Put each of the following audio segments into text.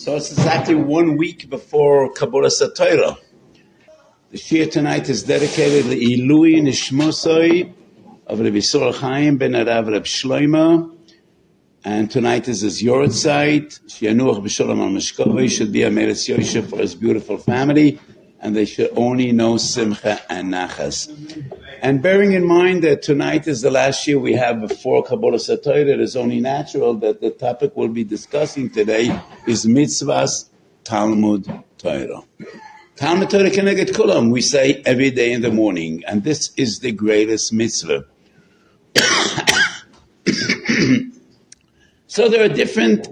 So it's exactly 1 week before Kabbalah Torah. The Shiur tonight is dedicated to Ilui Nishmosoi of Rabbi Yisrael Chaim ben Arav Reb Shlomo. And tonight is his Yortzeit. Shianuach b'sholom al mishkovei should be a Meretz Yosef for his beautiful family. And they should only know Simcha and Nachas. And bearing in mind that tonight is the last year we have before Kabbalah Torah, it is only natural that the topic we'll be discussing today is Mitzvahs Talmud Torah. Talmud Torah Keneged Kulam, we say every day in the morning, and this is the greatest mitzvah. So there are different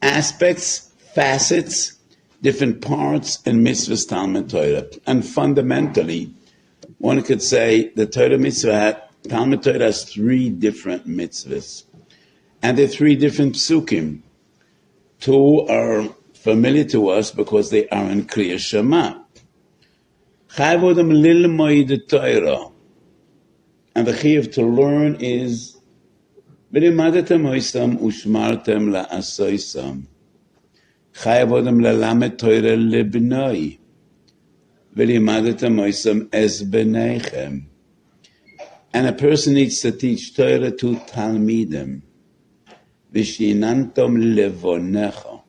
aspects, facets, different parts in mitzvahs Talmud Torah. And fundamentally, one could say the Torah mitzvah, Talmud Torah has 3 different mitzvahs. And they're 3 different psukim. 2 are familiar to us because they are in Kriya Shema. Chayvodam lilmoid Torah. And the chiyuv to learn is v'limadatem oisam ushmartem la'asoisam. Chayvodam lalamet Torah libnoi. V'limadatem oisam es b'neichem. And a person needs to teach Torah to Talmidim. V'shinantom levonecha.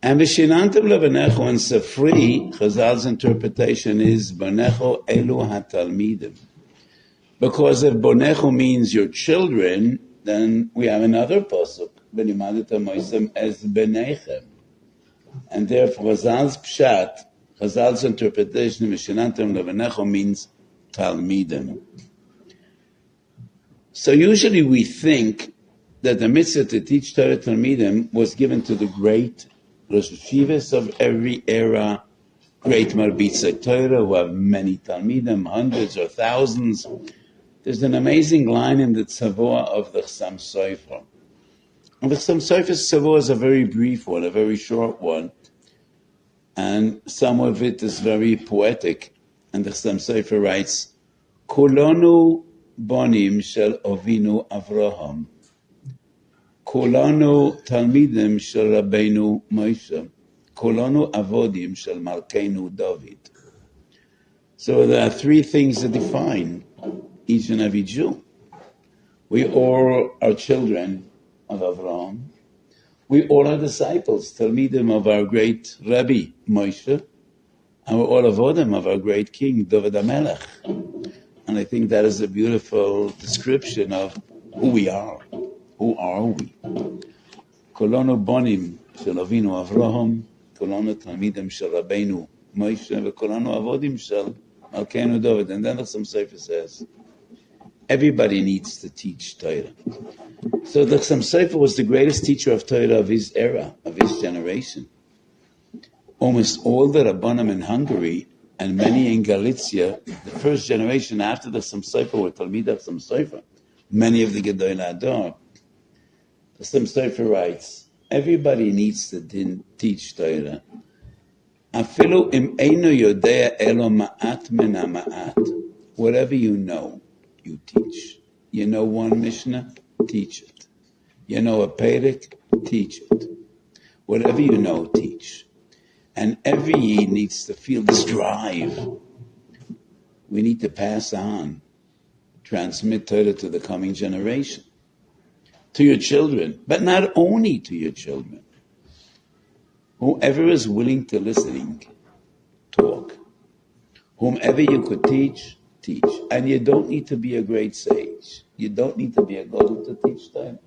And V'shinantom levonecha and Sefri, Chazal's interpretation is Bonecho elu hatalmidim. Because if Bonecho means your children, then we have another pasuk, V'limadatem oisam es b'neichem. And therefore Chazal's pshat, Chazal's interpretation of V'shinantom levonecha means Talmidim. So usually we think that the mitzvah to teach Torah Talmidim was given to the great Rosh Yeshivas of every era, great Marbitzei Torah who have many Talmidim, hundreds or thousands. There's an amazing line in the Tzavoah of the Chassam Sofer. And the Chassam Sofer's Tzavoah is a very brief one, a very short one. And some of it is very poetic. And the Chassam Sofer writes, Kulonu bonim shel Ovinu Avraham. Kulanu talmidim shel Rabbeinu Moshe. Kulanu avodim shel Malkeinu David. So there are 3 things that define each and every Jew. We all are children of Avraham. We all are disciples, talmidim of our great Rabbi Moshe, and we're all avodim of our great King David HaMelech. And I think that is a beautiful description of who we are. Who are we? Kolonu bonim shel Avinu Avraham, kolonu talmidim shel Rabbeinu Moshe, and kolonu avodim shel Malkeinu David. And then the Chassam Sofer says, everybody needs to teach Torah. So the Chassam Sofer was the greatest teacher of Torah of his era, of his generation. Almost all the Rabbanim in Hungary and many in Galicia, the first generation after the Chassam Sofer were Talmid of Chassam Sofer. Many of the Gedolei Ador. The Chassam Sofer writes, everybody needs to teach Torah. Afilu im eino yodea elo ma'at min ha'ma'at. Whatever you know, you teach. You know one Mishnah, teach it. You know a Perek, teach it. Whatever you know, teach. And every Yid needs to feel this drive. We need to pass on, transmit Torah to the coming generation, to your children, but not only to your children. Whoever is willing to listening, talk. Whomever you could teach, teach. And you don't need to be a great sage. You don't need to be a gadol to teach Torah.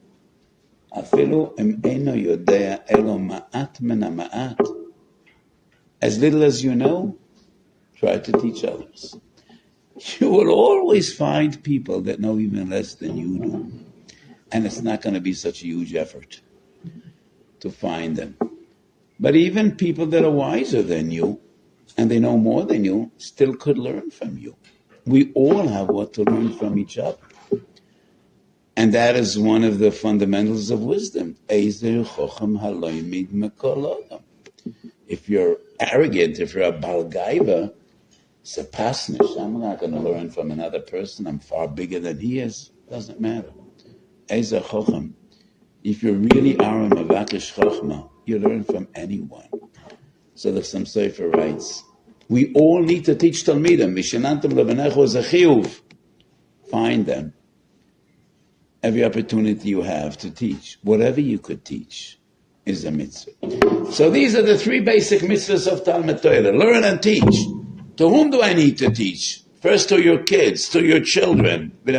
Afilu em eino yodea elo ma'at min ha'ma'at. As little as you know, try to teach others. You will always find people that know even less than you do. And it's not going to be such a huge effort to find them. But even people that are wiser than you, and they know more than you, still could learn from you. We all have what to learn from each other. And that is one of the fundamentals of wisdom. Ezer chochem haloymid mekol adam. If you're arrogant, if you're a balgaiva, it's a pasnish. I'm not going to learn from another person. I'm far bigger than he is. Doesn't matter. Ezer chochem. If you really are a mavakish chochma, You learn from anyone. So the Chassam Sofer writes, we all need to teach Talmidim. Mishenantam lebenecho is a chiyuv. Find them. Every opportunity you have to teach, whatever you could teach, is a mitzvah. So these are the three basic mitzvahs of Talmud Torah. Learn and teach. To whom do I need to teach? First to your kids, to your children. And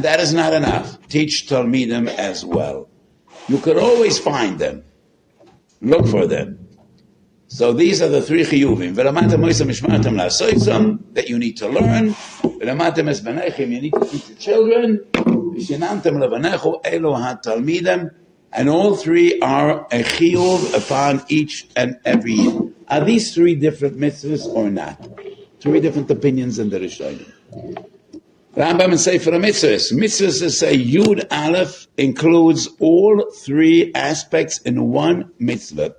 that is not enough. Teach Talmidim as well. You could always find them. Look for them. So these are the three chiyuvim. That you need to learn. You need to teach your children. And all three are a chiyuv upon each and every year. Are these three different mitzvahs or not? Three different opinions in the Rishonim. Rambam and Sefer HaMitzvahs. Mitzvahs say Yud Aleph includes all three aspects in one mitzvah.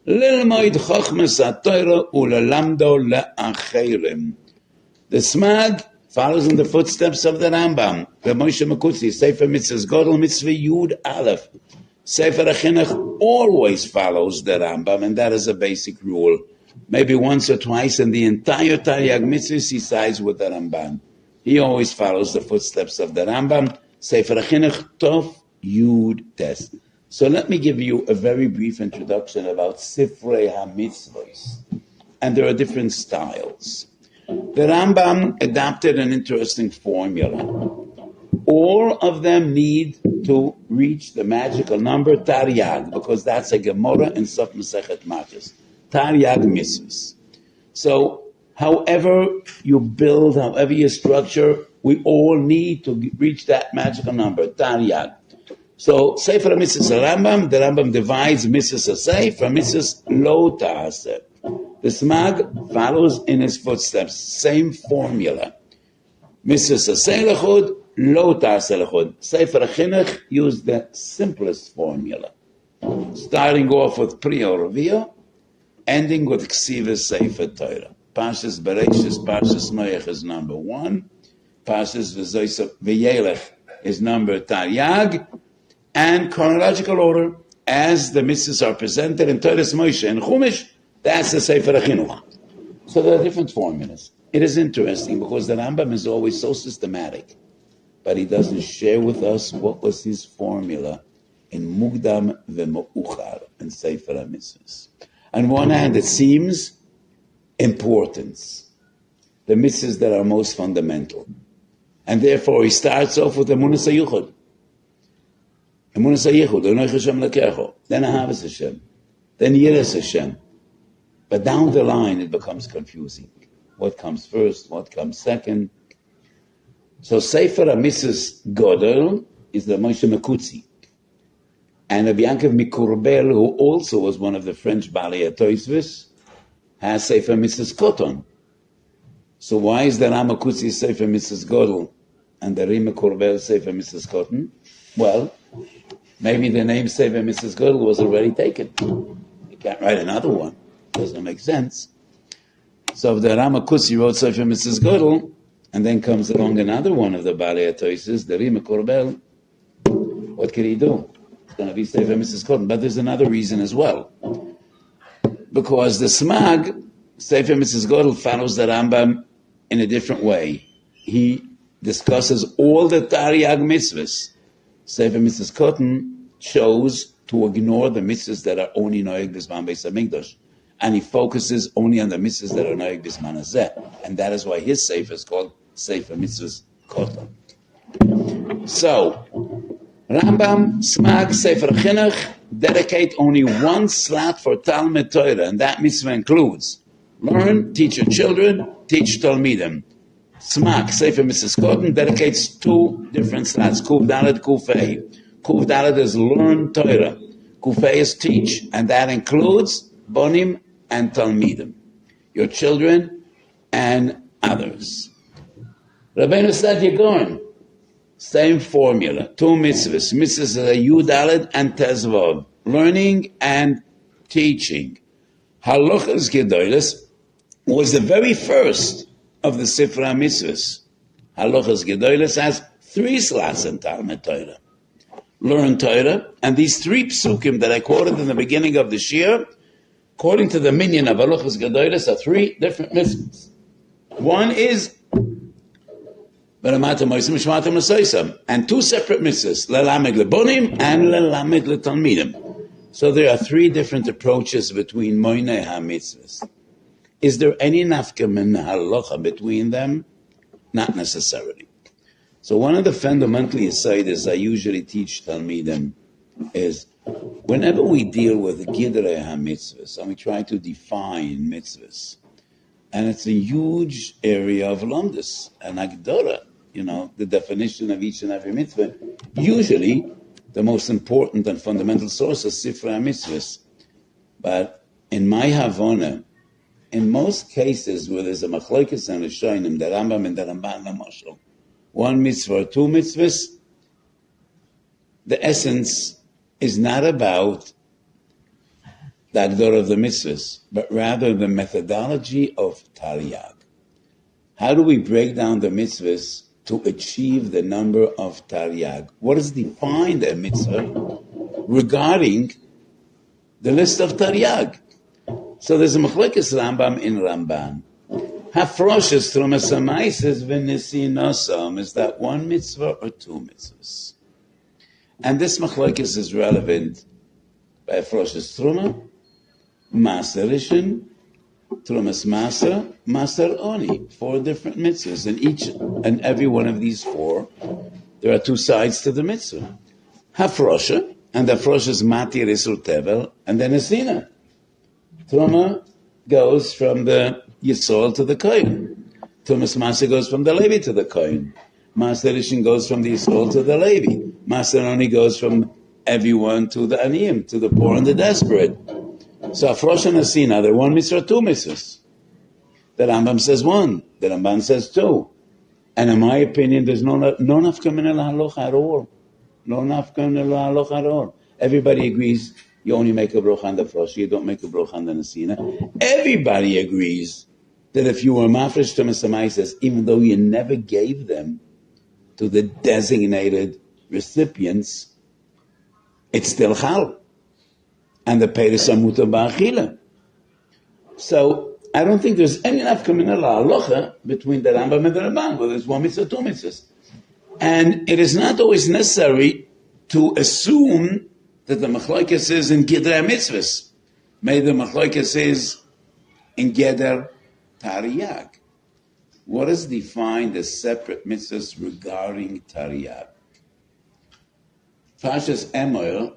Lilmoid Chochmas HaTorah u'lelamdo le'acherim. The Smag follows in the footsteps of the Rambam. The Moshe Makutzi, Sefer Mitzvahs Godel Mitzvah Yud Aleph. Sefer HaChinuch always follows the Rambam, and that is a basic rule. Maybe once or twice in the entire Taryag Mitzvahs he sides with the Rambam. He always follows the footsteps of the Rambam. Sefer HaChinuch Tov Yud Tes. So let me give you a very brief introduction about Sifrei HaMitzvahs. And there are different styles. The Rambam adopted an interesting formula. All of them need to reach the magical number Taryag, because that's a Gemara in Sof Masechet Makkos. Taryag mitzvahs. So, however you build, however you structure, we all need to reach that magical number, Taryag. So, Sefer HaMitzvahs the Rambam divides mitzvahs asay from mitzvahs lo ta'aseh. The Smag follows in his footsteps, same formula. Mitzvahs asay lechud, lo ta'aseh lechud. Sefer HaChinuch used the simplest formula, starting off with Priya Raviyah, ending with Ksivas Sefer Torah. Parshas Bereshis, Parshas Noach is number 1. Parshas V'yelech is number Taryag. And chronological order, as the mitzvahs are presented in Torah's Moshe and Chumash, that's the Sefer HaChinuch. So there are different formulas. It is interesting because the Rambam is always so systematic, but he doesn't share with us what was his formula in Mugdam V'Meuchar and Sefer HaMitzvahs. On one hand, it seems importance, the mitzvahs that are most fundamental. And therefore, he starts off with Emunas HaYichud. Emunas HaYichud, Onoich Hashem Lekecho, then Ahavas Hashem, then Yiras Hashem. But down the line, it becomes confusing. What comes first? What comes second? So Sefer HaMitzvahs Godel is the Moshe Makutzi. And Rabbi Yankov Mikurbel, who also was one of the French Balei HaTosfos, has Sefer HaMitzvahs Koton. So why is the Ramakutzi Sefer HaMitzvahs Godel and the Rima Kurbel Sefer HaMitzvahs Koton? Well, maybe the name Sefer HaMitzvahs Godel was already taken. You can't write another one. Doesn't make sense. So if the Ramakutzi wrote Sefer HaMitzvahs Godel, and then comes along another one of the Balei HaTosfos, the Rima Kurbel, what can he do? It's going to be Sefer HaMitzvahs Koton. But there's another reason as well. Because the Smag, Sefer HaMitzvahs Godel, follows the Rambam in a different way. He discusses all the Taryag mitzvahs. Sefer HaMitzvahs Koton chose to ignore the mitzvahs that are only noeg b'zman Beis HaMikdash. And he focuses only on the mitzvahs that are noeg b'zman hazeh. And that is why his Sefer is called Sefer HaMitzvahs Koton. So, Rambam, Smag, Sefer HaChinuch dedicate only one slot for Talmud Torah, and that mitzvah includes learn, teach your children, teach Talmidim. Smag, Sefer HaMitzvahs Koton, dedicates two different slots, Kuv Daled, Kuv Hey. Kuv Daled is learn Torah. Kuv Hey is teach, and that includes Bonim and Talmidim, your children and others. Rabbeinu said Yegoin, same formula, two mitzvahs. Mitzvahs are Yud Daled and Tezvav, learning and teaching. Halochas Gedolos was the very first of the Sifra Mitzvahs. Halochas Gedolos has 3 slots in Talmud Torah. learn Torah, and these 3 psukim that I quoted in the beginning of the Shiur, according to the minyan of Halachos Gedolos, are 3 different mitzvahs. One is and 2 separate mitzvahs, lelamed lebonim and lelamed letalmidim. So there are 3 different approaches between moinei ha-mitzvahs. Is there any nafka min halacha between them? Not necessarily. So one of the fundamental asaidas I usually teach talmidim is whenever we deal with gidrei ha-mitzvahs and we try to define mitzvahs, and it's a huge area of lumdus and agdora, the definition of each and every mitzvah. Usually, the most important and fundamental source is Sifrei HaMitzvahs. But in my Havana, in most cases where there's a machlokes and rishonim, the Rambam and the Ramban, Lamashal, 1 mitzvah or 2 mitzvahs, the essence is not about the agdor of the mitzvahs, but rather the methodology of Taryag. How do we break down the mitzvahs to achieve the number of Taryag? What is defined a mitzvah regarding the list of Taryag? So there's a machlokes Rambam in Ramban. Hafroshes trumas hamaises v'nisinosam, is that 1 mitzvah or 2 mitzvahs? And this machlokes is relevant by Hafroshes truma, Maser Rishon, Trumas Maser, Maser Oni, 4 different mitzvahs. In each and every one of these 4, there are 2 sides to the mitzvah. Hafrosha, and Hafrosha is Matir Isur Tevel, and then Esina. Truma goes from the Yisrael to the Kohen. Trumas Maser goes from the Levi to the Kohen. Maser Rishon goes from the Yisrael to the Levi. Maser Oni goes from everyone to the Aniyim, to the poor and the desperate. So Afrosh and Asina, they're 1 mitzvah or 2 mitzvahs. The Rambam says 1, the Ramban says 2. And in my opinion, there's no nafka min halacha at all. No nafka min halacha at all. Everybody agrees you only make a brocha on the Afrosh, you don't make a brocha on the Asina. Everybody agrees that if you were mafresh to Mesamaises, even though you never gave them to the designated recipients, it's still chal. And the peiros are mutar ba'achila. So I don't think there's any nafka min halacha between the Rambam and the Ramban, whether it's 1 mitzvah or 2 mitzvahs. And it is not always necessary to assume that the machlokes is in geder mitzvahs. Maybe the machlokes is in geder Taryag. What is defined as separate mitzvahs regarding Taryag? Pashas Emor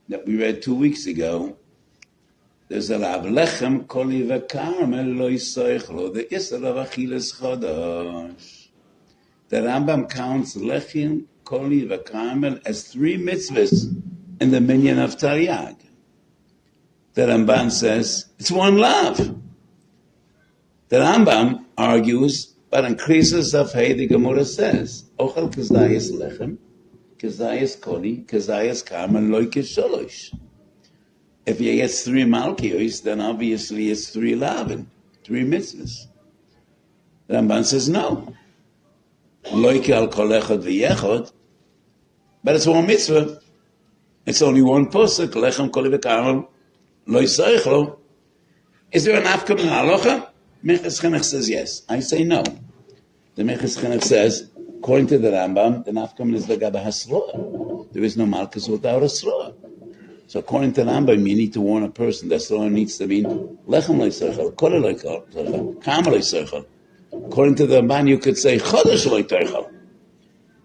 that we read 2 weeks ago, there's a Rav Lechem Koli v'Karmel lo yisoichlo, the Isser of Achilas Chodosh. The Rambam counts Lechem Koli v'Karmel as 3 mitzvahs in the minyan of Taryag. The Ramban says it's 1 lav. The Rambam argues, but in Krisus of Hey, the Gemara says, Ochel Kazayas Lechem, Kazayas Koli, Kazayas Karmel, Loikis Sholosh. If you get 3 Malkios, then obviously it's 3 Lavin, 3 mitzvahs. The Ramban says no. Loike al kolechot v'yechot, but it's 1 mitzvah. It's only 1 posuk, Lechem Koli v'Karmel, Lo Yisaychlo. Is there an afka min halacha? Meches Chinuch says yes. I say no. The Meches Chinuch says, according to the Rambam, the nafkamin is l'gaba hasroa. There is no malchus without a sroa. So according to the Rambam, you need to warn a person that sroa needs to mean lechem lo'yisaychel, kol lo'yisaychel, kam lo'yisaychel. According to the Rambam, you could say chodesh lo'yisaychel,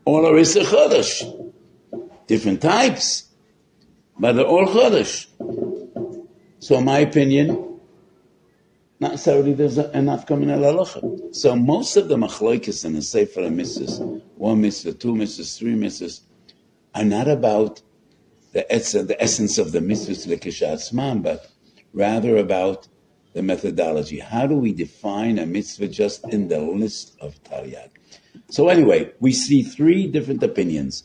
or larissa chodesh. Different types, but they're all chodesh. So in my opinion, not necessarily there's enough coming in halacha. So most of the machlokes in the Sefer HaMitzvahs, 1 mitzvah, 2 mitzvahs, 3 mitzvahs, are not about the essence of the mitzvahs l'kishatzman, but rather about the methodology. How do we define a mitzvah just in the list of Taryag? So anyway, we see 3 different opinions.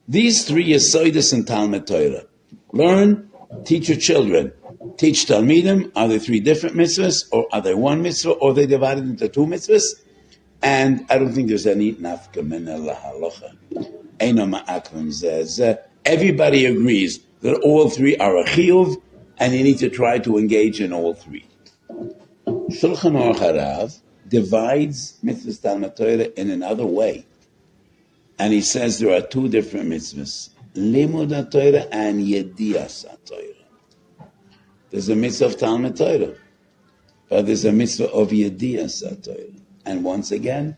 These 3 yesoides in Talmud Torah. Learn, teach your children. Teach Talmidim, are they 3 different mitzvahs, or are they 1 mitzvah, or are they divided into 2 mitzvahs? And I don't think there's any nafka min halacha. Eino ma'akrim zeh. Everybody agrees that all three are a chiyuv, and you need to try to engage in all three. Shulchan Aruch Harav divides mitzvahs Talmud Torah in another way. And he says there are two different mitzvahs, Limud HaTorah and Yedias HaTorah. There's a mitzvah of Talmud Torah, but there's a mitzvah of Yedias HaTorah. And once again,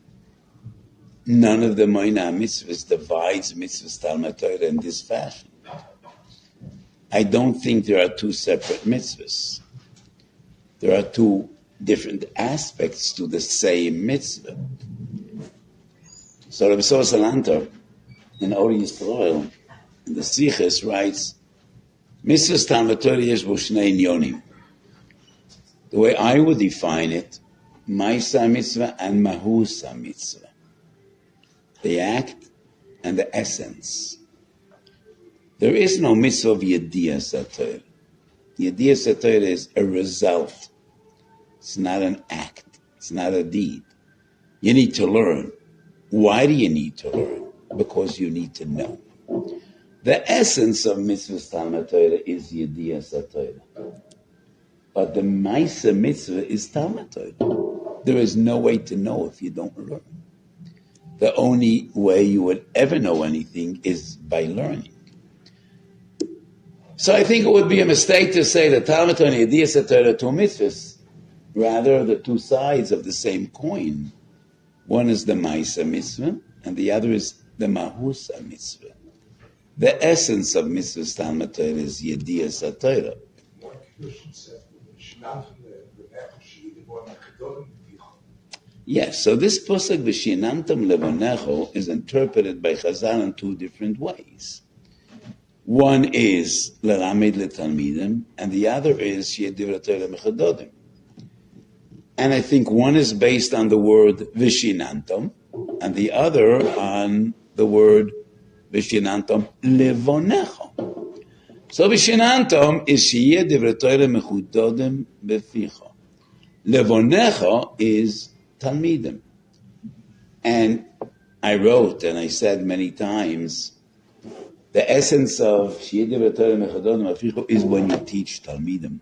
none of the Moina mitzvahs divides mitzvahs Talmud Torah in this fashion. I don't think there are two separate mitzvahs. There are two different aspects to the same mitzvah. So Rabbi Salanter in Ori Yisrael, in the Siches, writes, Mitzvahs Talmud Torah yesh bo shnei inyonim. The way I would define it, Ma'isa mitzvah and Mahusa mitzvah. The act and the essence. There is no mitzvah of Yedias HaTorah. Yedias HaTorah is a result. It's not an act. It's not a deed. You need to learn. Why do you need to learn? Because you need to know. The essence of mitzvah Talmud Torah is Yedias HaTorah. But the Ma'isa mitzvah is Talmud Torah. There is no way to know if you don't learn. The only way you would ever know anything is by learning. So I think it would be a mistake to say that Talmud Torah and Yedias HaTorah are two mitzvahs. Rather, the two sides of the same coin. One is the Ma'isa mitzvah, and the other is the Mahusa mitzvah. The essence of mitzvahs Talmud Torah is Yedias HaTorah. Yes, so this pasuk v'shinantam levonecho is interpreted by Chazal in two different ways. One is lelamed letalmidim, and the other is sheyeh divrei Torah mechadodim. And I think one is based on the word vishinantom, and the other on the word vishinantom levonecho. So vishinantom is sheyeh divrei Torah mechudodim beficho. Levonecho is talmidim. And I wrote, and I said many times, the essence of sheyeh divrei Torah mechudodim beficho is when you teach talmidim.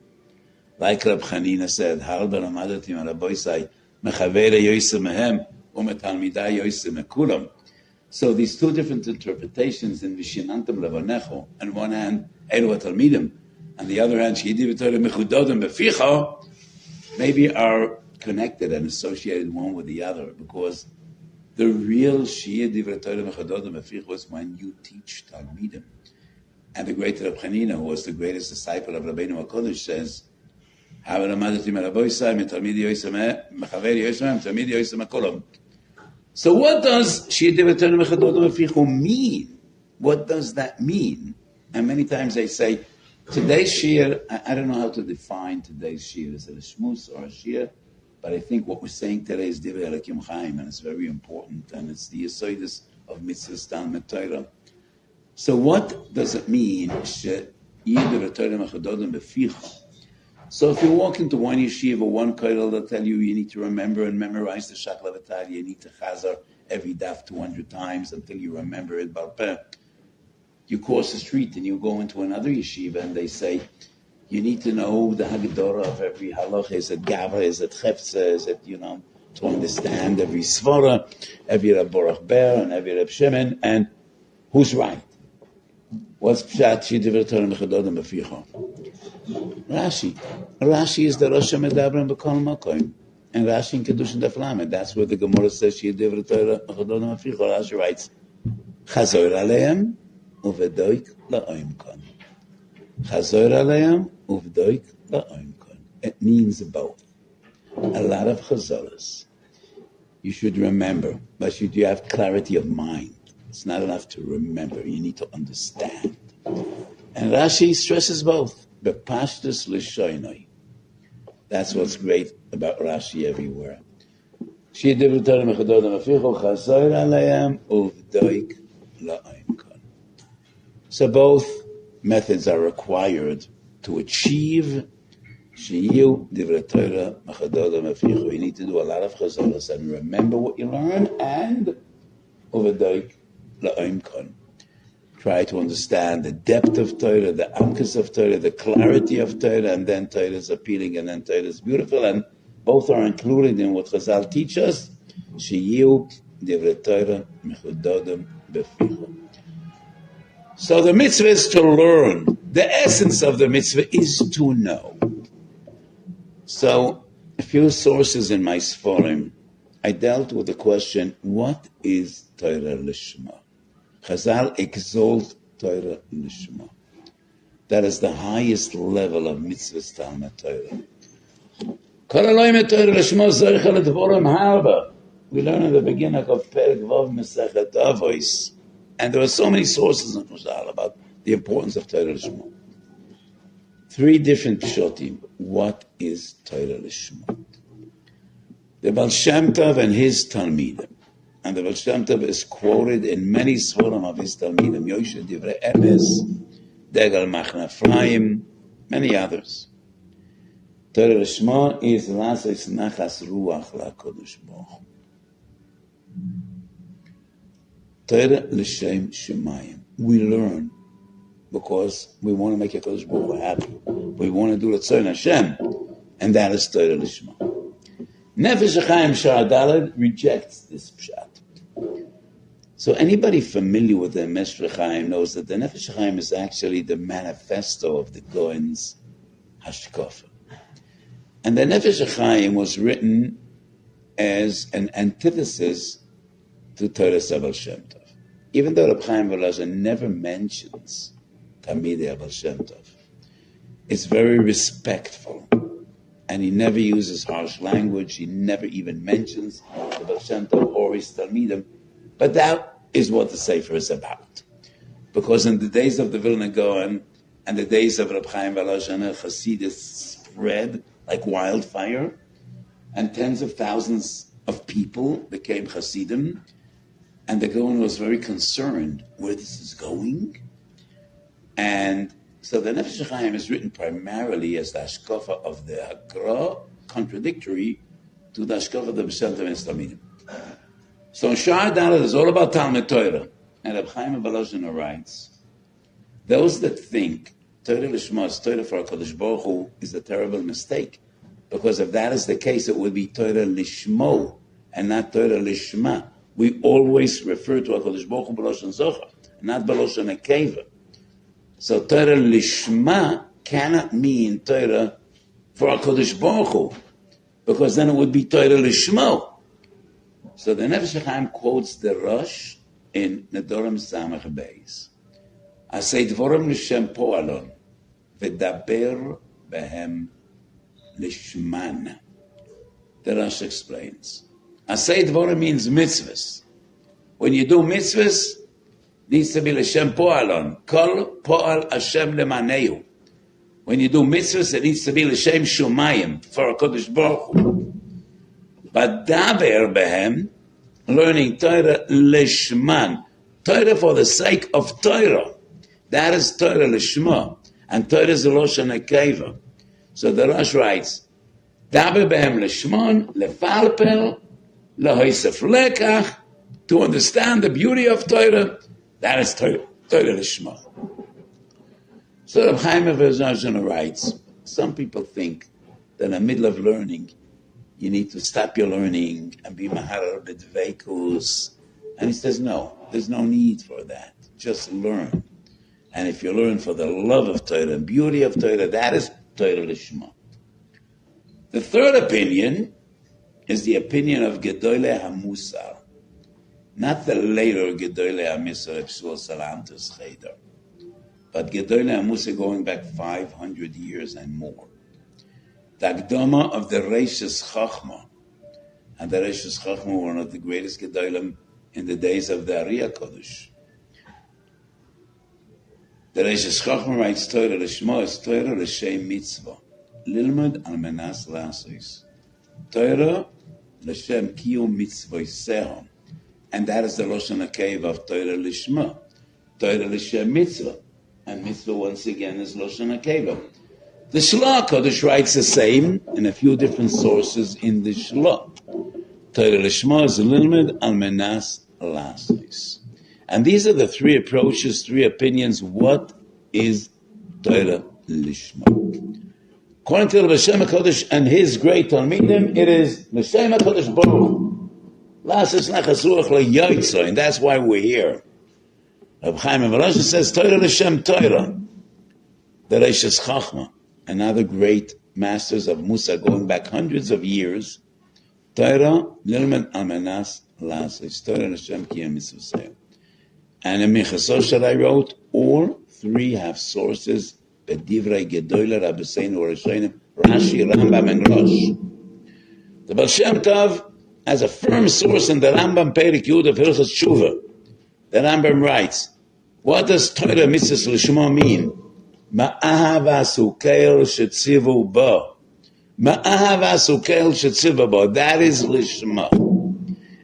Like Rab Chanina said, Harba Ramadatim Araboisai, Mechavera Yoisa Mehem, Umetalmida Yoisa Mekulam. So these two different interpretations in Vishinantam Levanecho, on one hand, Elu Talmidim, on the other hand, Sheyeh divrei Torah mechudodim beficha, maybe are connected and associated one with the other, because the real Sheyeh divrei Torah mechudodim beficha was when you teach Talmidim. And the great Rab Chanina, who was the greatest disciple of Rabbeinu HaKodesh, says, so what does sheyeh divrei Torah mechudodim beficha mean? What does that mean? And many times they say, today's shiur, I don't know how to define today's shiur. Is it a shmuz or a shiur? But I think what we're saying today is divrei Elokim Chaim, and it's very important, and it's the yesodus of mitzvahs Talmud Torah. So what does it mean, sheyeh divrei Torah mechudodim beficha? So if you walk into one yeshiva, one kollel, they'll tell you need to remember and memorize the Shakla V'Talia. You need to chazar every daf 200 times until you remember it. You cross the street and you go into another yeshiva and they say, you need to know the Haggadah of every halach. Is it Gava? Is it Chefza? Is it, to understand every Svara, every Reb Baruch Ber and every Reb Shimon, and who's right? What's Pshat sheyeh divrei Torah mechudodim beficha? Rashi is the Rosh Medabrim b'kol makom, and Rashi in Kedushin Daf Lamed. That's where the Gemara says sheyeh divrei Torah mechudodim beficha. Rashi writes, Chazor aleim uvedoik la'oim kon. Chazor aleim uvedoik la'oim kon. It means both. A lot of chazoras. You should remember, but you have clarity of mind. It's not enough to remember. You need to understand. And Rashi stresses both. Bepashtus l'shoinoi. That's what's great about Rashi everywhere. Sheyeh divrei Torah mechudodim beficha chazor aleim uvedoik la'oim kon. So both methods are required to achieve sheyeh divrei Torah mechudodim beficha. You need to do a lot of chazoros and remember what you learn, and uvedoik la'oimkon. Try to understand the depth of Torah, the amkus of Torah, the clarity of Torah, and then Torah is appealing, and then Torah is beautiful, and both are included in what Chazal teach us. Shiur divrei Torah mechudodim beficha. So the mitzvah is to learn. The essence of the mitzvah is to know. So a few sources in my Sforim, I dealt with the question, what is Torah Lishma? Chazal exalt Torah Lishma. That is the highest level of mitzvahs Talmud Torah. We learn in the beginning of Perek Vav Mesechet Avos, and there are so many sources in Chazal about the importance of Torah Lishma. 3 different pshotim. What is Torah Lishma? The Baal Shem Tov and his Talmidim. And the Baal Shem Tov is quoted in many Sforim of his Talmidim. Yoshe Divrei Emes, Degel Machne Ephraim, many others. Torah Lishma is Lasos Nachas Ruach LaKadosh Baruch Hu. Torah L'Shem Shemayim. We learn because we want to make HaKadosh Baruch Hu happy. We want to do Tzon Hashem, and that is Torah Lishma. Nefesh HaChaim Sha'ar Daled rejects this pshat. So anybody familiar with the Nefesh HaChaim knows that the Nefesh HaChaim is actually the manifesto of the Goen's Hashkafa. And the Nefesh HaChaim was written as an antithesis to Torah Baal Shem Tov. Even though Reb Chaim Volozhin never mentions Talmidei Baal Shem Tov, it's very respectful, and he never uses harsh language. He never even mentions the Baal Shem Tov or his Talmidim, but that is what the Sefer is about. Because in the days of the Vilna Gaon and the days of Reb Chaim Volozhin, Hasidus spread like wildfire, and tens of thousands of people became Hasidim. And the Gaon was very concerned where this is going. And so the Nefesh HaChaim is written primarily as the Hashkafa of the Hagra, contradictory to the Hashkafa of the B'Shem Tov and Talmidim. So Sha'ar Daled is all about Talmud Torah. And Reb Chaim Volozhin writes, those that think Torah Lishma is Torah for HaKadosh Baruch Hu is a terrible mistake. Because if that is the case, it would be Torah Lishmo and not Torah Lishma. We always refer to HaKadosh Baruch Hu b'Loshen Zochar, not b'Loshen Akeva. So Torah Lishma cannot mean Torah for HaKadosh Baruch Hu, because then it would be Torah Lishmo. So the Nefesh HaChaim quotes the Rosh in Nedorim Samach Beis. Asay dvorim l'shem po'alon, v'daber behem lishman. The Rosh explains. Asay dvorim means mitzvahs. When you do mitzvahs, needs to be l'shem po'alon. Kol po'al Hashem lemaneu. When you do mitzvahs, it needs to be l'shem shumayim, for HaKadosh Baruch Hu. But daber behem, learning Torah lishman. Torah for the sake of Torah. That is Torah Lishma. And Torah is the Loshen Akeva. So the Rosh writes, Daber behem Lishman, lefalpel, lehoisef lekach, to understand the beauty of Torah, that is Torah Lishma. So Reb Chaim Volozhin writes, some people think that in the middle of learning, you need to stop your learning and be maharar b'dveikus. And he says, no, there's no need for that. Just learn. And if you learn for the love of Torah and beauty of Torah, that is Torah Lishma. The third opinion is the opinion of Gedolei HaMusar, not the later Gedolei HaMusar Epsul Salantus Cheder, but Gedolei HaMusar going back 500 years and more. The Akdama of the Reishis Chachma, and the Reishis Chachma were one of the greatest Gedolim in the days of the Ariya Kodesh. The Reishis Chachma writes Torah Lishma is Torah L'Shem Mitzva. Lilmud al Menas Lasos. Torah L'Shem Kiyum Mitzvoiseho. And that is the Loshen HaKev of Torah Lishma. Torah L'Shem Mitzvah. And Mitzvah once again is Loshen HaKev. The Shlah Kodesh writes the same in a few different sources in the Shlah. Torah Lishma is Lilmud al Menas Lasos. And these are the three approaches, three opinions. What is Torah Lishma? According to the L'Shem HaKodesh and his great Talmidim, it is L'Shem HaKodesh Baruch. And that's why we're here. Reb Chaim Volozhin says, Torah L'Shem Torah. The Reishis Chachma, another great masters of Musa going back hundreds of years. Torah Nilman Almanas Las, Torah L'Shem Kiyam Mitzvah. And in Minchasot that I wrote, all three have sources. Bedivrei Gedoyle Rabbeinu Rishonim, Rashi, Rambam, and Rosh. The Baal Shem Tov has a firm source in the Rambam Perik Yud of Hilchos Tshuva. The Rambam writes, what does Torah Mitzvah L'Shma mean? Ma'ahavas ukeil shetzivu bo. Ma'ahavas ukeil shetzivu bo. That is L'Shma.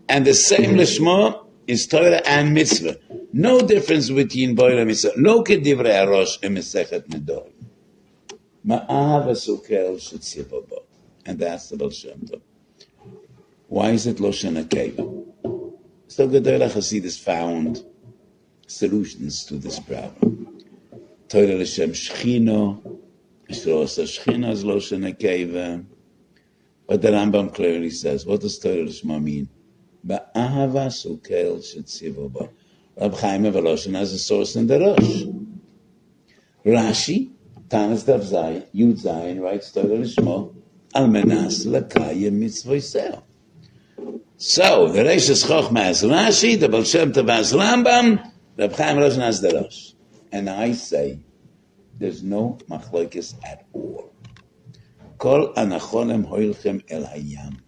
And the same L'Shma is Torah and Mitzvah. No difference between Boyer and Mitzvah. No kedivrei Arosh and Mesechet Nedorim. Ma'ahavas ukeil shetzivu bo. And that's the Baal Shem Tov. Why is it Loshen HaKeva? So Gedolei Hasidus found solutions to this problem. Torah L'Shem Shechino, Shlosa Shechino is Loshen HaKeva. But the Rambam clearly says, what does Torah L'Shma mean? Ba'ahavas ukeil shetzivu bo. Reb Chaim Volozhin has a source in the Rosh. Rashi, Tanis Dav Zayin, Yud Zayin, writes Torah L'Shma, Almanas L'Kayim Mitzvah. So, the Reishis Chochma has Rashi, the Baal Shem Tov has Rambam, Reb Chaim Volozhin has the Rosh. And I say, there's no machlokes at all. Kol anachonem hoilchem el hayam.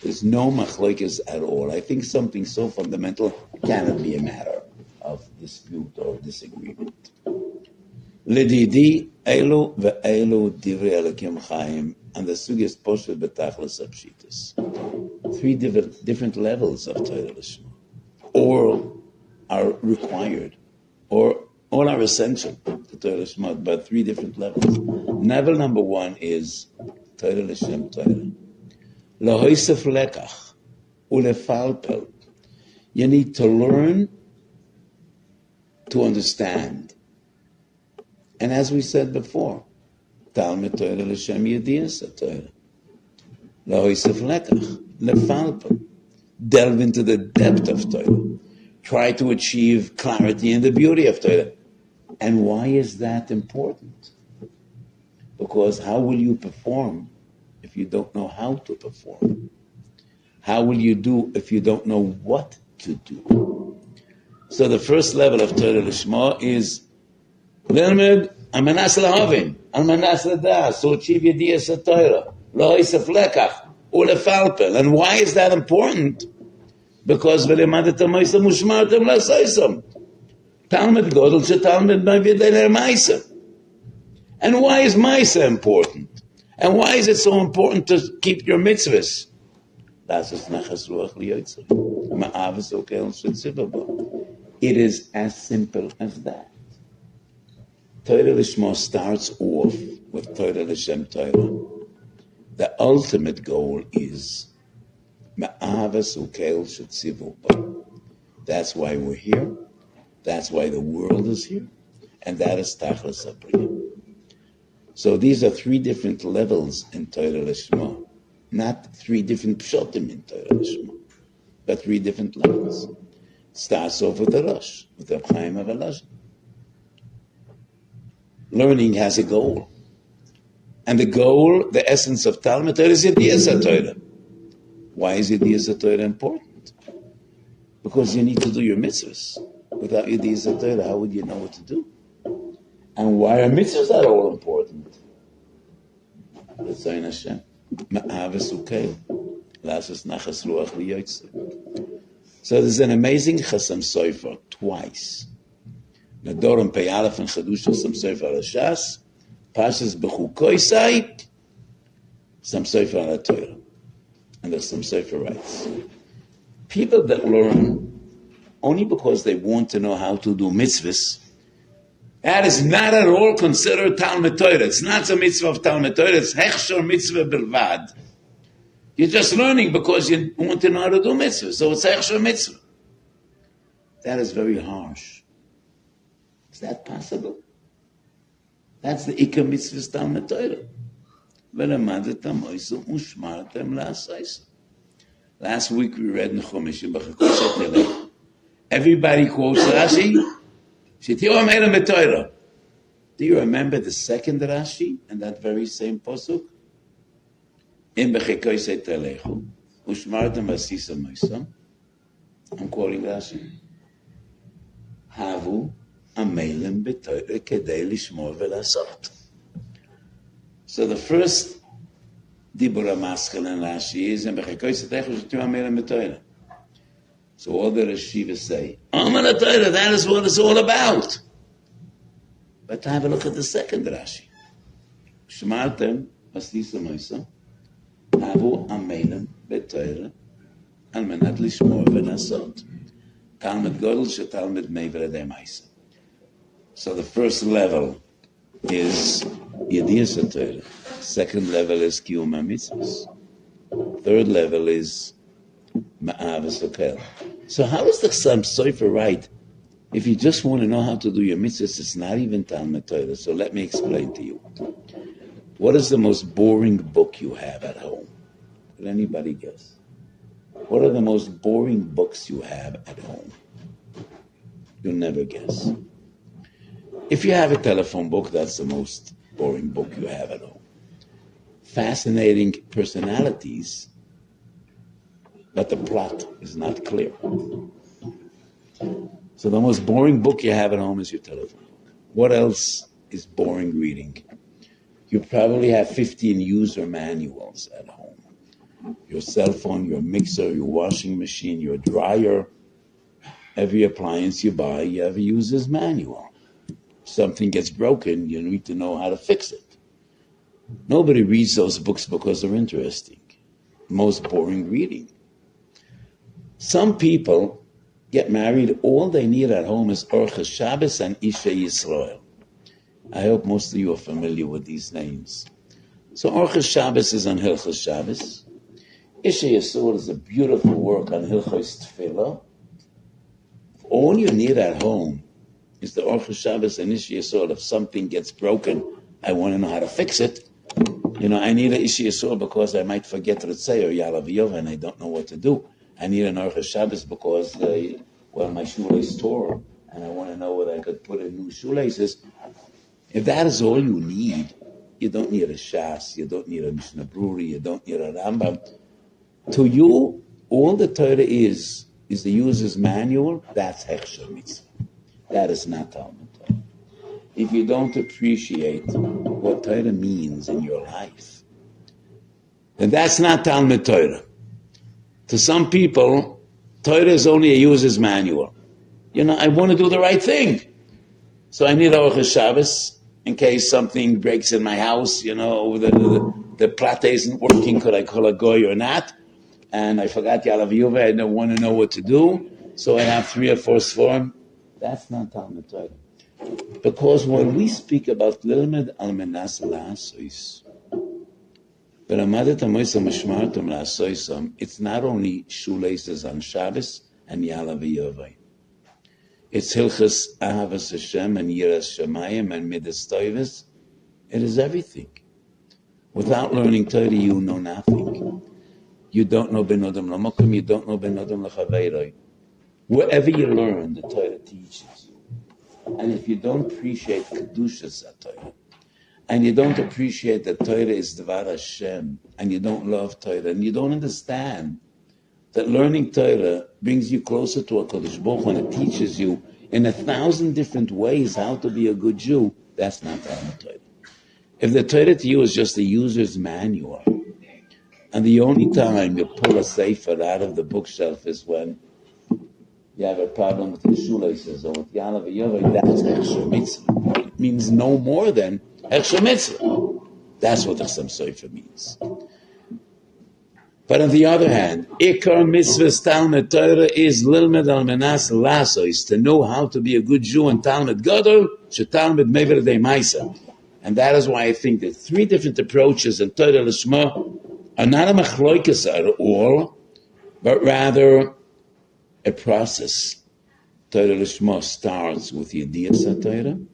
There's no machlokes at all. I think something so fundamental cannot be a matter of dispute or disagreement. Lididi elu ve'elu divrei Elokim Chaim, and the sugis poshet betachlis apshitus. Three different levels of Torah L'Shma. All are required, or all are essential to Torah L'Shma, but three different levels. Level number one is Torah L'Shem Torah. Lahoisef lekach ulefalpel. You need to learn to understand. And as we said before, Talmud Torah L'Shem Yediyas Torah. Lahoisef lekach lefalpel. Delve into the depth of Torah. Try to achieve clarity in the beauty of Torah. And why is that important? Because how will you perform if you don't know how to perform? How will you do if you don't know what to do? So the first level of Torah L'Shma is Lilmed Amanas Lahavin, Amanas Ladas, so achieve Yediyas Torah, Loisef Lekach, Ulefalpel. And why is that important? Because V'lemadatam Ma'isa Mushmartam L'Asaisam. Talmud Godel Shetalmud B'Videi Ma'isa. And why is Ma'isa important? And why is it so important to keep your mitzvahs? It is as simple as that. Torah L'Shma starts off with Torah L'Shem Torah. The ultimate goal is Ma'avas ukeil shetzivu bo. That's why we're here. That's why the world is here. And that is Tachlis HaBriyah. So these are three different levels in Torah L'Shma. Not three different pshatim in Torah L'Shma, but three different levels. It starts off with the Rosh, with Reb Chaim Volozhin. Learning has a goal. And the goal, the essence of Talmud Torah is Yediyas Torah. Why is Yediyas Torah important? Because you need to do your mitzvahs. Without Yediyas Torah, how would you know what to do? And why are mitzvahs that all important? L'tzayin Hashem. Ma'avas ukeil. Lasas nachas ruach liyotzei. So there's an amazing Chasam Sofer twice. Nadorim Pei Aleph and Chadush Chasam Sofer Rashas. Pashas B'chukoisai. Chasam Sofer al Torah. And the Chasam Sofer writes, people that learn only because they want to know how to do mitzvahs, that is not at all considered Talmud Torah. It's not a mitzvah of Talmud Torah. It's hechshor mitzvah bilvad. You're just learning because you want to know how to do mitzvah. So it's hechshor mitzvah. That is very harsh. Is that possible? That's the Ikar Mitzvah's Talmud Torah. Last week we read in Chumash, everybody quotes Rashi. Do you remember the second Rashi in that very same posuk? I'm quoting Rashi. Havu amelem b'Torah kedei lishmor ve'lasot. So the first dibur hamaschil in Rashi is in b'chekoi setechu shetu amelem b'Torah. So all the Rashivas say, Amen Torah, that is what it's all about. But have a look at the second Rashi. Shmartem asisa moisa havu amelem b'Torah al menat lishmor ve'lasot. Talmud Godel shetalmud meiver demaisa. So the first level is Yediyas HaTorah. Second level is Kiyum HaMitzvahs. Third level is Ma'avas HaKel. So how is the Chassam Sofer right? If you just want to know how to do your mitzvahs, it's not even Talmud Torah. So let me explain to you. What is the most boring book you have at home? Can anybody guess? What are the most boring books you have at home? You'll never guess. If you have a telephone book, that's the most boring book you have at home. Fascinating personalities, but the plot is not clear. So the most boring book you have at home is your telephone book. What else is boring reading? You probably have 15 user manuals at home. Your cell phone, your mixer, your washing machine, your dryer, every appliance you buy, you have a user's manual. Something gets broken, you need to know how to fix it. Nobody reads those books because they're interesting. Most boring reading. Some people get married, all they need at home is Orchas Shabbos and Isha Yisrael. I hope most of you are familiar with these names. So Orchas Shabbos is on Hilchos Shabbos. Isha Yisrael is a beautiful work on Hilchos Tefillah. All you need at home is the Orchos Shabbos and Isha Yisrael. If something gets broken, I want to know how to fix it. I need an Isha Yisrael because I might forget Ritzay or Yalav Yov and I don't know what to do. I need an Orchos Shabbos because, my shoelace tore and I want to know whether I could put in new shoelaces. If that is all you need, you don't need a Shas, you don't need a Mishnah Bruri, you don't need a Rambam. To you, all the Torah is the user's manual. That's Hechsher Mitzvah. That is not Talmud Torah. If you don't appreciate what Torah means in your life, then that's not Talmud Torah. To some people, Torah is only a user's manual. I want to do the right thing. So I need Orchos Shabbos in case something breaks in my house, the plata isn't working, could I call a goy or not? And I forgot Yalav Yuva, I don't want to know what to do, so I have 3 or 4 sforim. That's not Talmud Torah. Because when we speak about Lilmed al Menas La'asois, it's not only shoelaces on Shabbos and Yalav Yuva. It's Hilchas Ahavas Hashem and Yiras Shamayim and Midas Toivus. It is everything. Without learning Torah, you know nothing. You don't know Ben Adam Lamokum, you don't know Ben Adam Lachaveiroi. Wherever you learn, the Torah teaches you. And if you don't appreciate Kedushas HaTorah, and you don't appreciate that Torah is Dvar Hashem, and you don't love Torah, and you don't understand that learning Torah brings you closer to HaKadosh Baruch Hu, and it teaches you in 1,000 different ways how to be a good Jew, that's not Talmud Torah. If the Torah to you is just a user's manual, and the only time you pull a sefer out of the bookshelf is when you have a problem with the shoelaces or with Yalav Yovai, that's Hechsher Mitzvah. It means no more than Hechsher Mitzvah. That's what the Chassam Sofer means. But on the other hand, Ikar Mitzvah's Talmud Torah is Lilmed al Menas Lasois, to know how to be a good Jew, and Talmud Gadol, Shetalmud Mever Demaisa. And that is why I think that 3 different approaches in Torah Lishma are not a machloikas at all, but rather a process Torah Lishma starts with Yediyas HaTorah.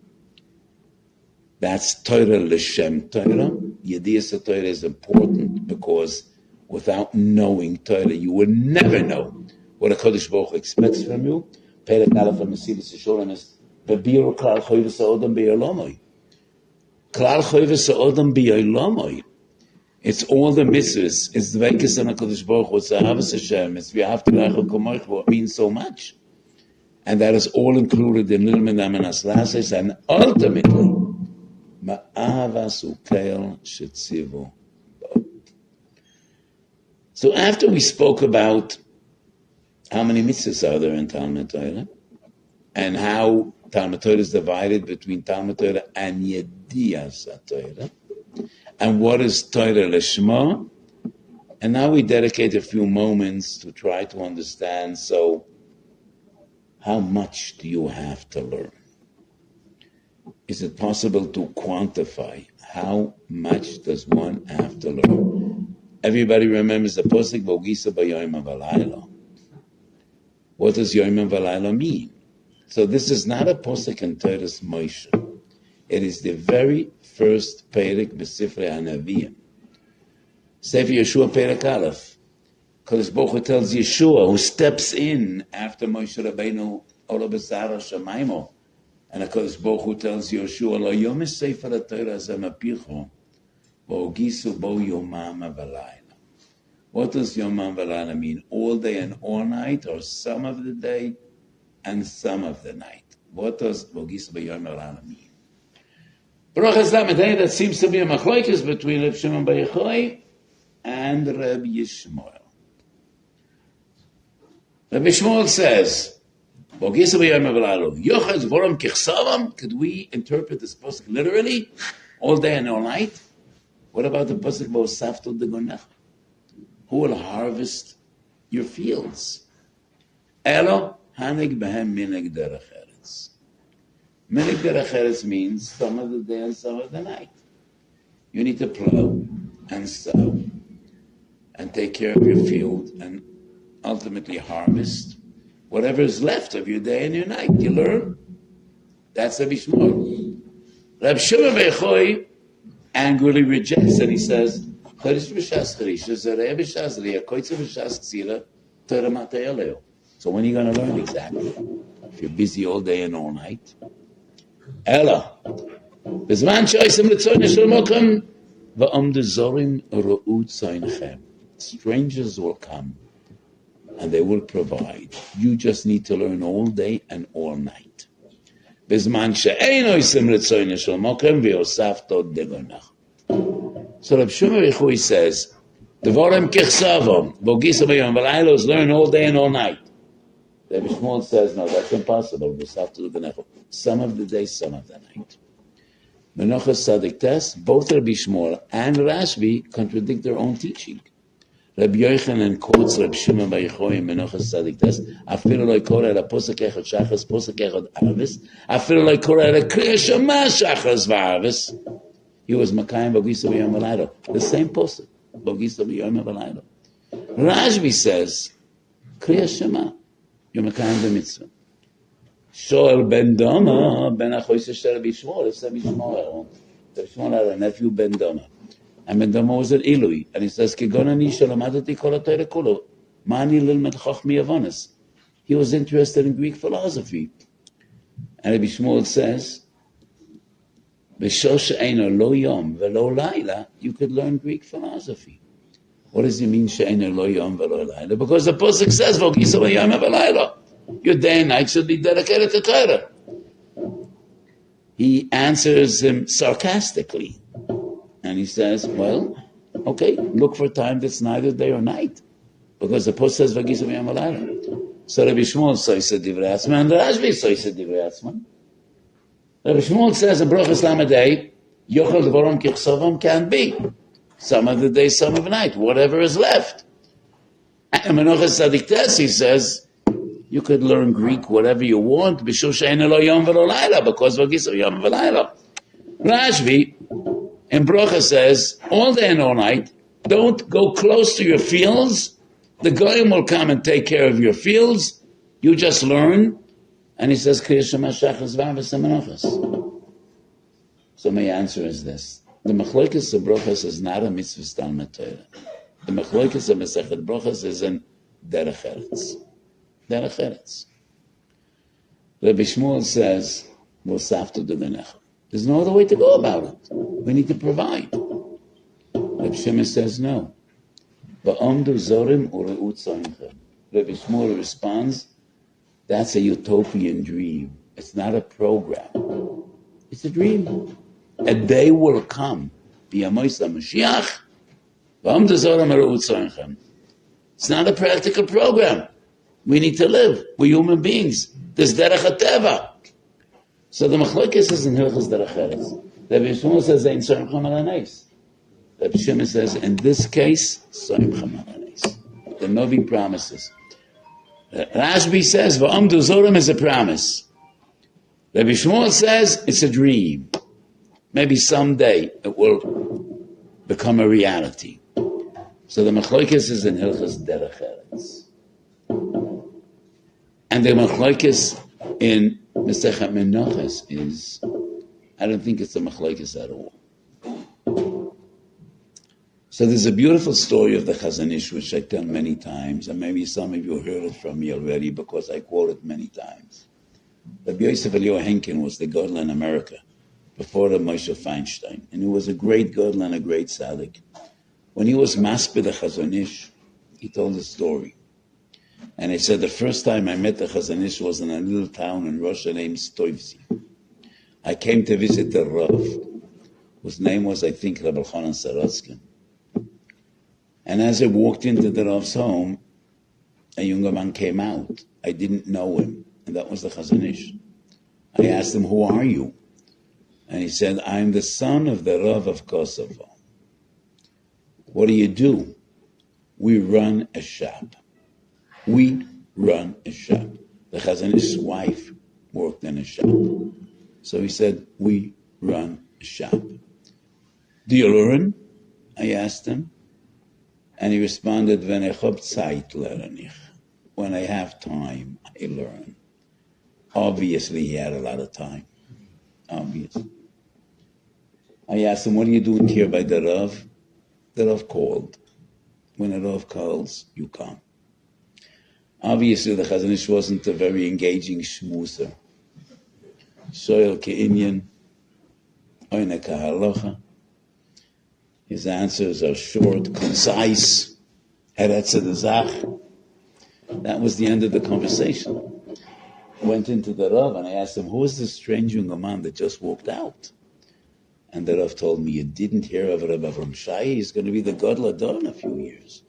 That's Torah L'Shem Torah. Yediyas HaTorah is important because without knowing Torah, you will never know what a Kodesh Baruch Hu expects from you. Perek Aleph HaMesilas Yesharim is Bebiru Klal Choyves HaOdam B'Yolamoi. Klal Choyves HaOdam B'Yolamoi. It's all the mitzvahs. It's the Vekas and HaKadosh Baruch Hu. It's Ahavas Hashem. It's V'ahavta L'Arecha Kamocha. It means so much. And that is all included in Lilmud Amanas Lases. And ultimately, Ma'avas Ukeil Shetzivu. So after we spoke about how many mitzvahs are there in Talmud Torah, and how Talmud Torah is divided between Talmud Torah and Yediyas HaTorah, and what is Torah Lishma, and now we dedicate a few moments to try to understand, so how much do you have to learn? Is it possible to quantify how much does one have to learn? Everybody remembers the Posuk, V'ogisa b'yoyim v'layla. What does Yoyim v'layla mean? So this is not a Posuk in Torah's Moshe. It is the very first Perek b'Sifrei HaNaviim. Sefer Yeshua Perek Aleph. Kodesh Baruch Hu tells Yeshua, who steps in after Moshe Rabbeinu, Ola B'Sara Shamaymo, and Kodesh Baruch Hu tells Yeshua, Lo Yom Sefer HaTorah Zeh Mapicho, V'ogisu bo Yomam v'layla. What does Yomam v'layla mean? All day and all night, or some of the day and some of the night? What does V'ogisu bo Yomam v'layla mean? Baruch Hashem, that seems to be a machlokes between Reb Shimon bar Yochai and Reb Yishmael. Reb Yishmael says, could we interpret this pasuk literally, all day and all night? What about the pasuk V'osafto degonech? Who will harvest your fields? Elo hanig behem minig derech eretz. Minig derech eretz means some of the day and some of the night. You need to plow and sow and take care of your field and ultimately harvest whatever is left of your day and your night. You learn. That's Rabbi Shmuel. Rabbi Shimon bar Yochai angrily rejects and he says, so when are you going to learn exactly? If you're busy all day and all night. Ella. Strangers will come and they will provide. You just need to learn all day and all night. So Reb Shimon bar Yochai says, Devarim kichsavam, V'ogisa b'yom v'layla is learn all day and all night. Reb Shmuel says, no, that's impossible. Some of the day, some of the night. Menachos Tzadik Tes, both Rabbi Shmuel and Rashbi contradict their own teaching. Rabbi Yochanan quotes Reb Shimon bar Yochai in Menachos Tzadik Tes, Afilu lo yikora ela posek echad shachas, posek echad arvis, Afilu lo yikora ela kriya shema shachas v'arvis. He was Makayim V'ogisa b'yom v'layla. The same posek, V'ogisa b'yom v'layla. Rashbi says, Kriya Shema, you're Makayim the Mitzva. Shoel ben Doma, ben Achoyse shel Rabbi Shmuel, it's Rabbi Shmuel. Rabbi Shmuel had a nephew ben Doma. And ben Doma was at Ilui. And he says, Kigon ani shelamadati kol ha-Torah kulo, ma'ani lilmed chochmi avonis. He was interested in Greek philosophy. And Rabbi Shmuel says, B'shosh she'eino lo yom v'lo layla, you could learn Greek philosophy. What does it mean she'eino lo yom v'lo layla? Because the pasuk says, V'ogisa b'yom v'layla. Your day and night should be dedicated to Torah. He answers him sarcastically. And he says, well, okay, look for a time that's neither day or night. Because the pasuk says, V'ogisa b'yom v'layla. So Rabbi Shmuel says divrei atzman, and Rashbi says divrei atzman. Rabbi Shmuel says in Brachas Lamadei, Yochel Devarim Kichsavam can be. Some of the day, some of the night, whatever is left. And Menachos Tzadik Tes, he says, you could learn Greek whatever you want, B'shul she'eino lo yom v'lo layla, because V'ogisa yom v'layla. Rashbi in Bracha says, all day and all night, don't go close to your fields. The goyim will come and take care of your fields. You just learn And he says, Kriya Shema Shachas V'Avos HaMenachos. So my answer is this. The Machlokas of Brochas is not a mitzvah Talmud Torah. The Machlokas of Masechet Brochas is in Derech Eretz. Derech Eretz. Rabbi Shmuel says, we'll have to do the Nechel. There's no other way to go about it. We need to provide. Rabbi Shimon says no. Va'omdu zorim ure'ut zonchem. Rabbi Shmuel responds, that's a utopian dream. It's not a program. It's a dream. A day will come. B'yamois HaMashiach. Va'omdu zorim ure'ut zonchem. It's not a practical program. We need to live. We're human beings. There's derech hateva. So the machlokes is in Hilchos Derech Eretz. Rabbi Shmuel says, "Ein soim cham al hanais." Rabbi Shimon says, in this case, soim cham al hanais. The Novi promises. Rashbi says, "Va'amdu zorim" is a promise. Rabbi Shmuel says, it's a dream. Maybe someday it will become a reality. So the machlokes is in Hilchos Derech Eretz. And the machlokes in Masechet Menachos is, I don't think it's a machlokes at all. So there's a beautiful story of the Chazon Ish, which I tell many times, and maybe some of you heard it from me already because I quote it many times. Rabbi Yosef Eliyahu Henkin was the Gadol in America before the Moshe Feinstein, and he was a great Gadol and a great tzaddik. When he was maspid the Chazon Ish, he told a story. And he said, the first time I met the Chazon Ish was in a little town in Russia named Stoivzi. I came to visit the Rav, whose name was, I think, Rabbi Chanan Saratsky. And as I walked into the Rav's home, a younger man came out. I didn't know him, and that was the Chazon Ish. I asked him, who are you? And he said, I'm the son of the Rav of Kosovo. What do? We run a shop. We run a shop. The Chazon Ish's wife worked in a shop. So he said, we run a shop. Do you learn? I asked him. And he responded, Wenn ich hab Zeit, lerne ich. When I have time, I learn. Obviously, he had a lot of time. Obviously. I asked him, what are you doing here by the Rav? The Rav called. When the Rav calls, you come. Obviously, the Chazon Ish wasn't a very engaging schmoozer. Shoel ke'inyan, oine ka'halocha. His answers are short, concise, eretz adazach. That was the end of the conversation. I went into the Rav and I asked him, who is this strange young man that just walked out? And the Rav told me, you didn't hear of Rabbi Avram Shai? He's going to be the Gadol Ador in a few years.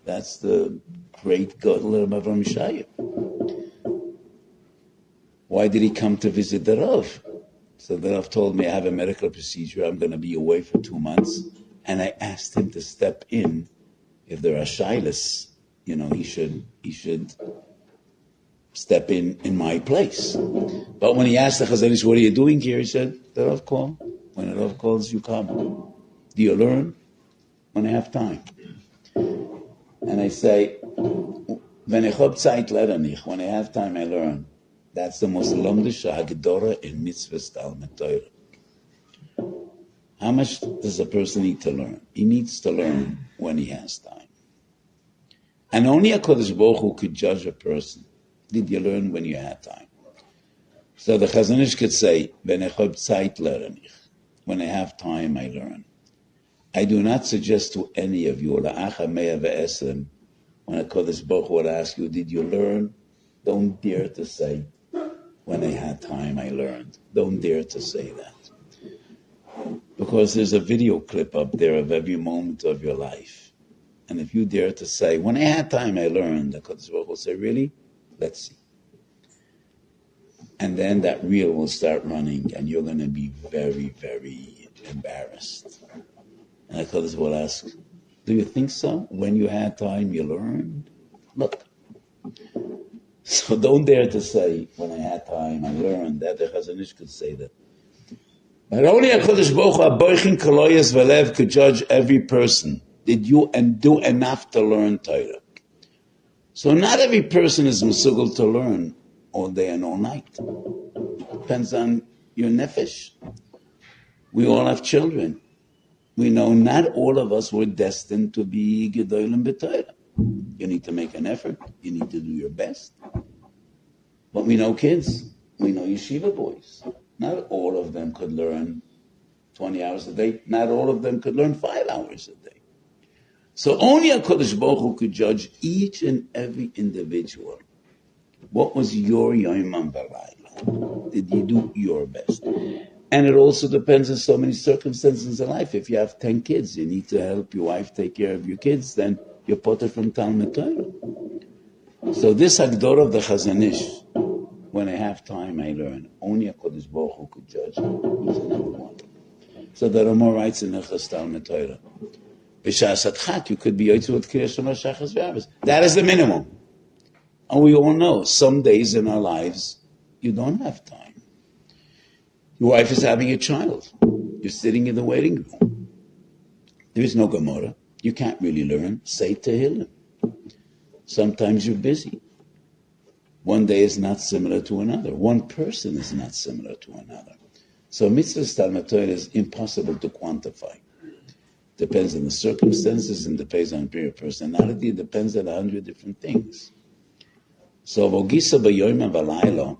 That's the great Gadol Rabbi Avram Shai. Why did he come to visit the Rav? So the Rav told me, I have a medical procedure. I'm going to be away for 2 months. And I asked him to step in. If there are shaylas, he should step in my place. But when he asked the Chazon Ish, what are you doing here? He said, the Rav called. When the Rav calls, you come. Do you learn? When I have time. And I say, when I have time, I learn. That's the most lomdisha hagdora in mitzvahs Talmud Torah. How much does a person need to learn? He needs to learn when he has time. And only HaKadosh Baruch Hu could judge a person. Did you learn when you had time? So the Chazon Ish could say, when I have time, I learn. I do not suggest to any of you, when HaKadosh Baruch Hu would ask you, did you learn? Don't dare to say, when I had time, I learned. Don't dare to say that. Because there's a video clip up there of every moment of your life. And if you dare to say, when I had time, I learned, the HaKadosh Baruch Hu will say, really? Let's see. And then that reel will start running, and you're going to be very, very embarrassed. And the HaKadosh will ask, do you think so? When you had time, you learned? Look. So don't dare to say, when I had time, I learned. That the Chazon Ish could say that. But only HaKadosh Baruch Hu, Aboichin Koloyes Velev, could judge every person. Did you and do enough to learn Torah? So not every person is mesugal to learn. all day and all night. Depends on your nefesh. We all have children. We know not all of us were destined to be gedolim b'Torah. You need to make an effort. You need to do your best. But we know kids. We know yeshiva boys. Not all of them could learn 20 hours a day. Not all of them could learn 5 hours a day. So only HaKadosh Baruch Hu could judge each and every individual. What was your yom v'layla? Did you do your best? And it also depends on so many circumstances in life. If you have 10 kids, you need to help your wife take care of your kids, then you're potter from Talmud Torah. So this Hagdor of the Chazon Ish, when I have time, I learn. Only HaKadosh Baruch Hu could judge each and every one. So there are more rights in Nechas Talmud Torah. B'shas Adchat, you could be Yotzei with Kriya Shema Shachas V'Abbos. That is the minimum. And we all know, some days in our lives, you don't have time. Your wife is having a child. You're sitting in the waiting room. There is no Gemara. You can't really learn. Say Tehillim. Sometimes you're busy. One day is not similar to another. One person is not similar to another. So Mitzvah Talmud Torah is impossible to quantify. Depends on the circumstances and depends on your personality. It depends on 100 different things. So Vogisa b'yoyim v'layla.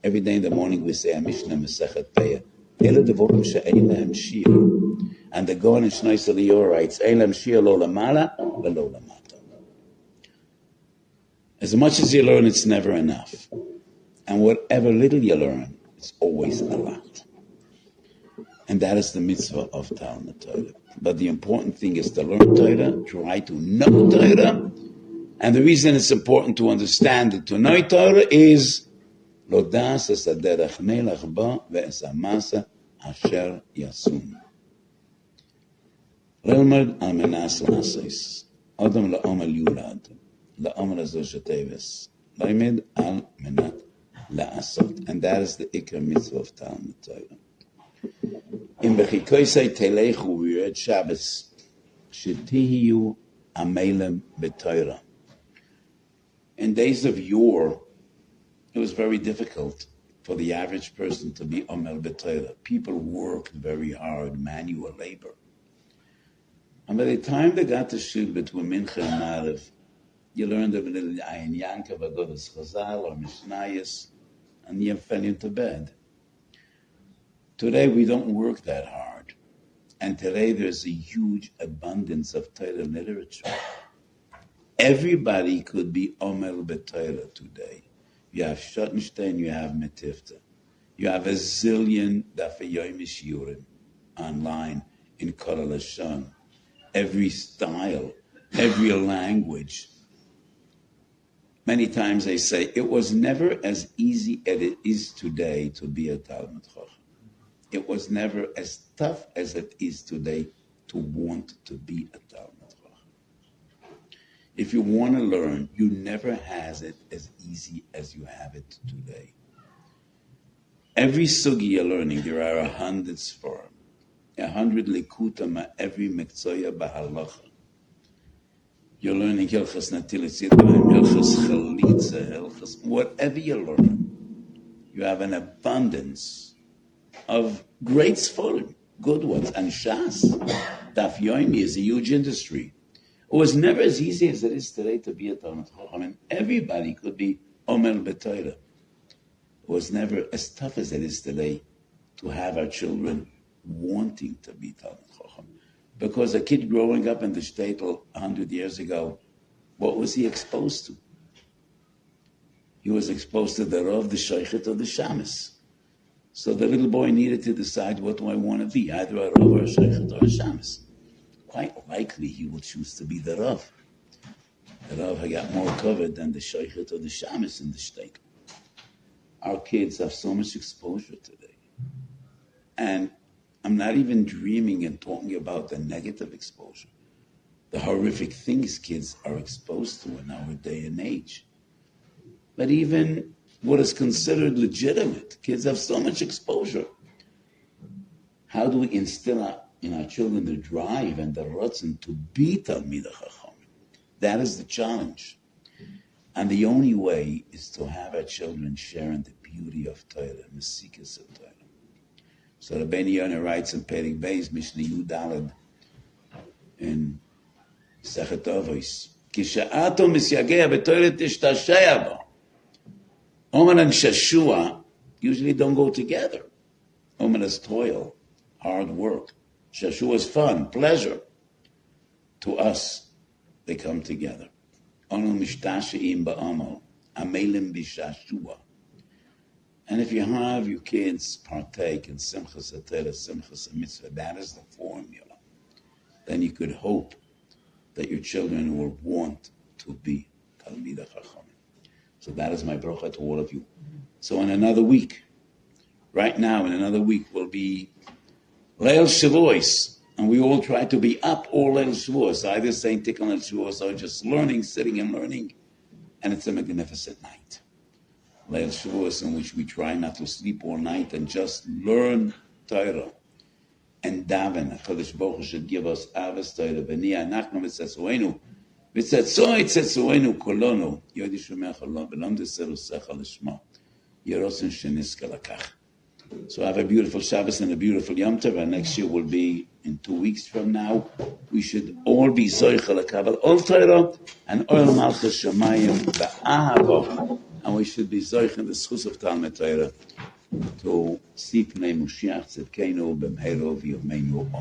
Every day in the morning we say, Mishnah Masechet Peah. Ele devorim she'ein lehem shiur. And the Gaon in Shnei Salior writes, Ein lehem shiur lo lamala v'lo lamata. As much as you learn, it's never enough. And whatever little you learn, it's always a lot. And that is the mitzvah of Talmud Torah. But the important thing is to learn Torah, try to know Torah. And the reason it's important to understand it, to know Torah, is לא דעס אס הדרך מלך בא ואס המסה אשר יסום. ללמד על מנס לעשיס. אדם לעמל יולד. לעמל הזו שטבס. ללמד על מנת לעשות. And that is the Ikar Mitzvah of Talmud Torah. אם בחיקויסי תלכו, we read Shabbos, שתהיו עמלם בתורה. In days of yore, it was very difficult for the average person to be Omer B'Torah. People worked very hard, manual labor. And by the time they got to Shlit between Mincha and Maariv, you learned a little Ayin Yankov, Agodas Chazal, or Mishnayos, and you fell into bed. Today we don't work that hard. And today there's a huge abundance of Torah literature. Everybody could be Omer B'Torah today. You have Schottenstein, you have Metifta. You have a zillion hiyoımhashchor online in Kol Lashon. Every style, every language. Many times they say, it was never as easy as it is today to be a Talmud Chacham. It was never as tough as it is today to want to be a Talmud Chacham. If you want to learn, you never has it as easy as you have it today. Every sugi you're learning, there are 100 svarim, 100 likutam, every mekzoya bahalacha. You're learning hilchas natilas yadayim, hilchas chalitza, hilchas, whatever you learn, you have an abundance of great svarim, good ones. And Shas, Daf Yomi is a huge industry. It was never as easy as it is today to be a Talmud Chacham, and everybody could be Omer B'Torah. It was never as tough as it is today to have our children wanting to be Talmud Chacham. Because a kid growing up in the shtetl 100 years ago, what was he exposed to? He was exposed to the Rav, the Shochet, or the Shamus. So the little boy needed to decide, what do I want to be, either a Rav or a Shochet or a Shamus. Quite likely he will choose to be the Rav. The Rav got more covered than the Shochet or the Shamus in the shtetl. Our kids have so much exposure today. And I'm not even dreaming and talking about the negative exposure, the horrific things kids are exposed to in our day and age. But even what is considered legitimate, kids have so much exposure. How do we instill in our children the drive and the rotzen to be Talmidei Chacham? That is the challenge. And the only way is to have our children sharing the beauty of Torah, the secrets of Torah. So the Ben Yonah writes in Perek Beis, Mishnah Yud in Sechet Avos, Kisha'ato misyagea b'Torah tishtashea bo. Omer and Shashua usually don't go together. Omer is toil, hard work. Shashua is fun, pleasure. To us, they come together. Onu mishtasha'im ba'amal, amelim b'shashua. And if you have your kids partake in Simchas HaTorah, Simchas HaMitzvah, that is the formula. Then you could hope that your children will want to be Talmidei Chachamim. So that is my bracha to all of you. So in another week, right now, in another week, will be Leil Shavuos, and we all try to be up all Leil Shavuos, either saying Tikkun Leil Shavuos or just learning, sitting and learning, and it's a magnificent night. Leil Shavuos, in which we try not to sleep all night and just learn Torah and daven. HaKadosh Baruch Hu should give us Avos Torah. V'ni anachnu v'tzetzuenu v'tzetzuenu kolonu Yodi Shomecha lo v'lam deseru secha l'shma Yerosen sheniska lakach. So have a beautiful Shabbos and a beautiful Yom Tov, and next year will be in 2 weeks from now. We should all be zoicha lakabel ol Torah and ol malchus shamayim ba'ahava, and we should be zoich in the schus of Talmud Torah to see Pnei Moshiach Tzidkenu b'mheiro v'yomeinu.